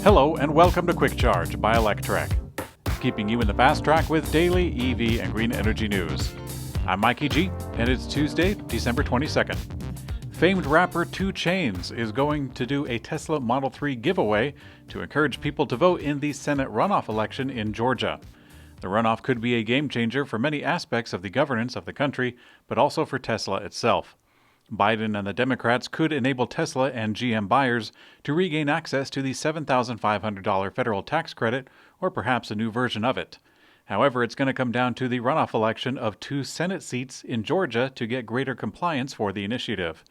Hello and welcome to Quick Charge by Electrek, keeping you in the fast track with daily EV and green energy news. I'm Mikey G, and it's Tuesday, December 22nd. Famed rapper 2 Chainz is going to do a Tesla Model 3 giveaway to encourage people to vote in the Senate runoff election in Georgia. The runoff could be a game changer for many aspects of the governance of the country, but also for Tesla itself. Biden and the Democrats could enable Tesla and GM buyers to regain access to the $7,500 federal tax credit, or perhaps a new version of it. However, it's going to come down to the runoff election of 2 Senate seats in Georgia to get greater compliance for the initiative.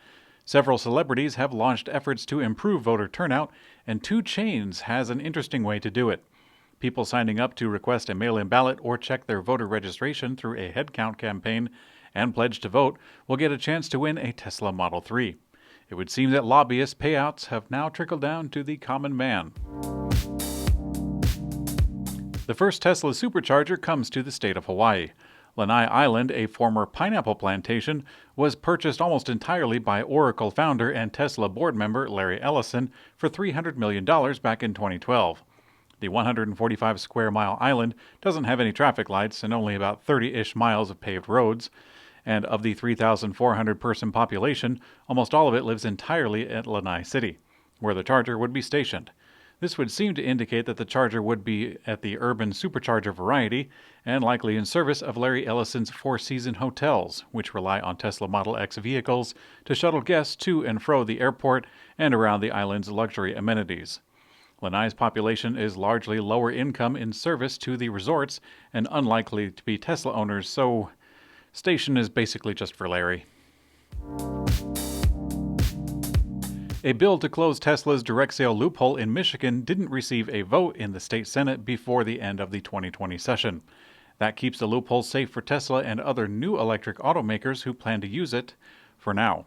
Several celebrities have launched efforts to improve voter turnout, and 2 Chainz has an interesting way to do it. People signing up to request a mail-in ballot or check their voter registration through a headcount campaign and pledge to vote will get a chance to win a Tesla Model 3. It would seem that lobbyist payouts have now trickled down to the common man. The first Tesla Supercharger comes to the state of Hawaii. Lanai Island, a former pineapple plantation, was purchased almost entirely by Oracle founder and Tesla board member Larry Ellison for $300 million back in 2012. The 145-square-mile island doesn't have any traffic lights and only about 30-ish miles of paved roads. And of the 3,400-person population, almost all of it lives entirely at Lanai City, where the charger would be stationed. This would seem to indicate that the charger would be at the urban Supercharger variety and likely in service of Larry Ellison's four-season hotels, which rely on Tesla Model X vehicles to shuttle guests to and fro the airport and around the island's luxury amenities. Lanai's population is largely lower income in service to the resorts and unlikely to be Tesla owners, so station is basically just for Larry. A bill to close Tesla's direct sale loophole in Michigan didn't receive a vote in the state Senate before the end of the 2020 session. That keeps the loophole safe for Tesla and other new electric automakers who plan to use it for now.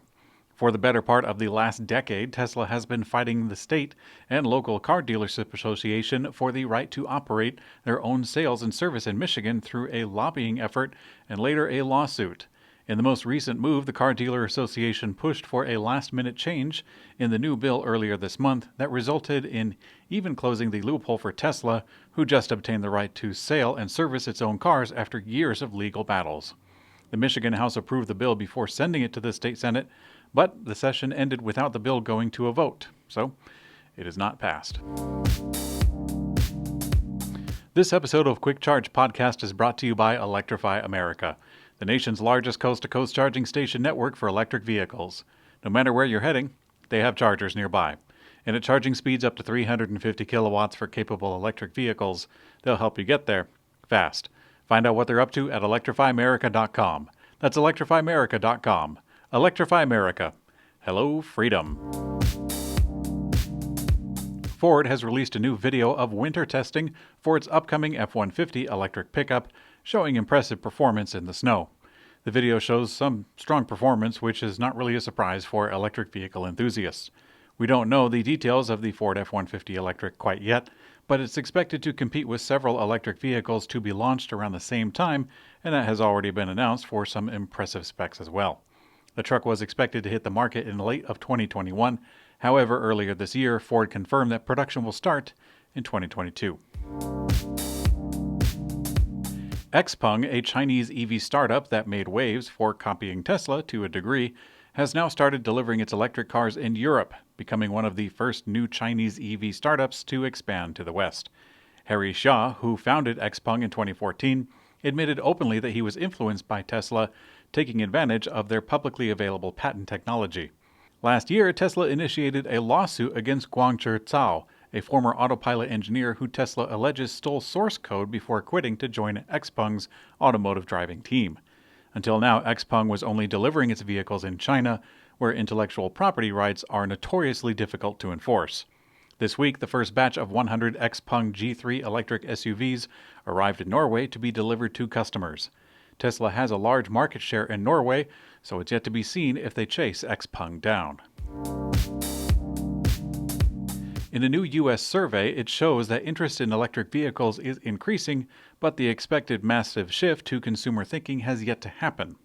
For the better part of the last decade, Tesla has been fighting the state and local car dealership association for the right to operate their own sales and service in Michigan through a lobbying effort and later a lawsuit. In the most recent move, the Car Dealer Association pushed for a last-minute change in the new bill earlier this month that resulted in even closing the loophole for Tesla, who just obtained the right to sell and service its own cars after years of legal battles. The Michigan House approved the bill before sending it to the state Senate, but the session ended without the bill going to a vote, so it is not passed. This episode of Quick Charge Podcast is brought to you by Electrify America, the nation's largest coast-to-coast charging station network for electric vehicles. No matter where you're heading, they have chargers nearby. And at charging speeds up to 350 kilowatts for capable electric vehicles, they'll help you get there fast. Find out what they're up to at electrifyamerica.com. That's electrifyamerica.com. Electrify America. Hello, freedom. Ford has released a new video of winter testing for its upcoming F-150 electric pickup, showing impressive performance in the snow. The video shows some strong performance, which is not really a surprise for electric vehicle enthusiasts. We don't know the details of the Ford F-150 electric quite yet, but it's expected to compete with several electric vehicles to be launched around the same time, and that has already been announced for some impressive specs as well. The truck was expected to hit the market in late of 2021. However, earlier this year, Ford confirmed that production will start in 2022. Xpeng, a Chinese EV startup that made waves for copying Tesla to a degree, has now started delivering its electric cars in Europe, becoming one of the first new Chinese EV startups to expand to the West. Harry Xia, who founded Xpeng in 2014, admitted openly that he was influenced by Tesla, taking advantage of their publicly available patent technology. Last year, Tesla initiated a lawsuit against Guangzhi Cao, a former autopilot engineer who Tesla alleges stole source code before quitting to join Xpeng's automotive driving team. Until now, Xpeng was only delivering its vehicles in China, where intellectual property rights are notoriously difficult to enforce. This week, the first batch of 100 Xpeng G3 electric SUVs arrived in Norway to be delivered to customers. Tesla has a large market share in Norway, so it's yet to be seen if they chase Xpeng down. In a new U.S. survey, it shows that interest in electric vehicles is increasing, but the expected massive shift to consumer thinking has yet to happen.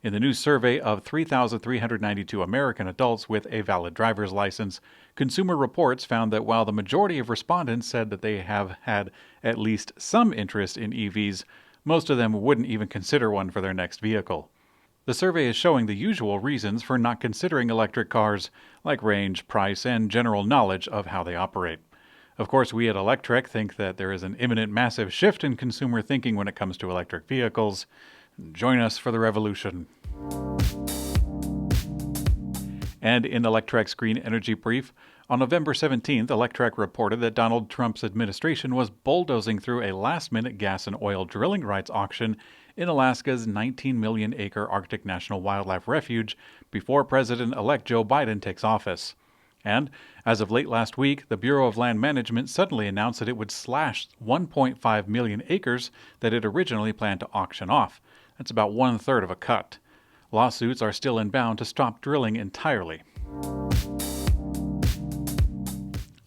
In the new survey of 3,392 American adults with a valid driver's license, Consumer Reports found that while the majority of respondents said that they have had at least some interest in EVs, most of them wouldn't even consider one for their next vehicle. The survey is showing the usual reasons for not considering electric cars, like range, price, and general knowledge of how they operate. Of course, we at Electrek think that there is an imminent massive shift in consumer thinking when it comes to electric vehicles. Join us for the revolution. And in Electrek's Green Energy Brief, on November 17th, Electrek reported that Donald Trump's administration was bulldozing through a last-minute gas and oil drilling rights auction in Alaska's 19 million-acre Arctic National Wildlife Refuge before President-elect Joe Biden takes office. And, as of late last week, the Bureau of Land Management suddenly announced that it would slash 1.5 million acres that it originally planned to auction off. That's about one-third of a cut. Lawsuits are still inbound to stop drilling entirely.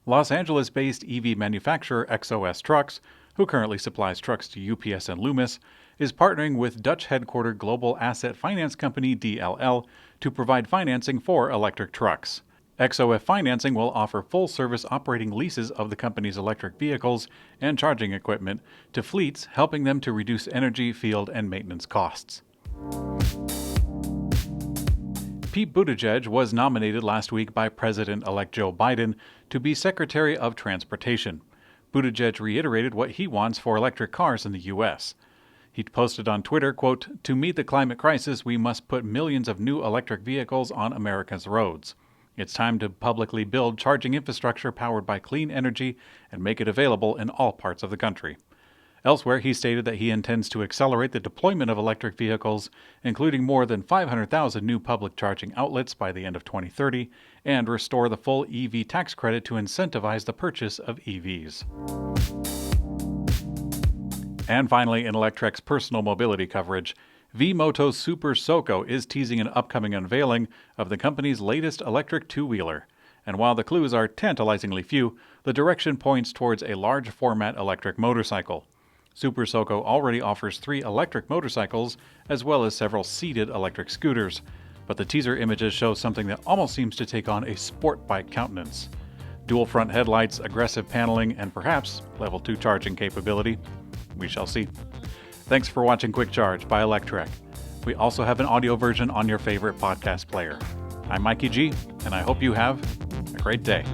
Los Angeles-based EV manufacturer XOS Trucks, who currently supplies trucks to UPS and Loomis, is partnering with Dutch-headquartered global asset finance company DLL to provide financing for electric trucks. XOF Financing will offer full-service operating leases of the company's electric vehicles and charging equipment to fleets, helping them to reduce energy, field, and maintenance costs. Pete Buttigieg was nominated last week by President-elect Joe Biden to be Secretary of Transportation. Buttigieg reiterated what he wants for electric cars in the U.S. He posted on Twitter, quote, "To meet the climate crisis, we must put millions of new electric vehicles on America's roads. It's time to publicly build charging infrastructure powered by clean energy and make it available in all parts of the country." Elsewhere, he stated that he intends to accelerate the deployment of electric vehicles, including more than 500,000 new public charging outlets by the end of 2030, and restore the full EV tax credit to incentivize the purchase of EVs. And finally, in Electrek's personal mobility coverage, V-Moto's Super Soco is teasing an upcoming unveiling of the company's latest electric two-wheeler. And while the clues are tantalizingly few, the direction points towards a large-format electric motorcycle. Super Soco already offers 3 electric motorcycles as well as several seated electric scooters, but the teaser images show something that almost seems to take on a sport bike countenance. Dual front headlights, aggressive paneling, and perhaps level 2 charging capability. We shall see. Thanks for watching Quick Charge by Electrek. We also have an audio version on your favorite podcast player. I'm Mikey G, and I hope you have a great day.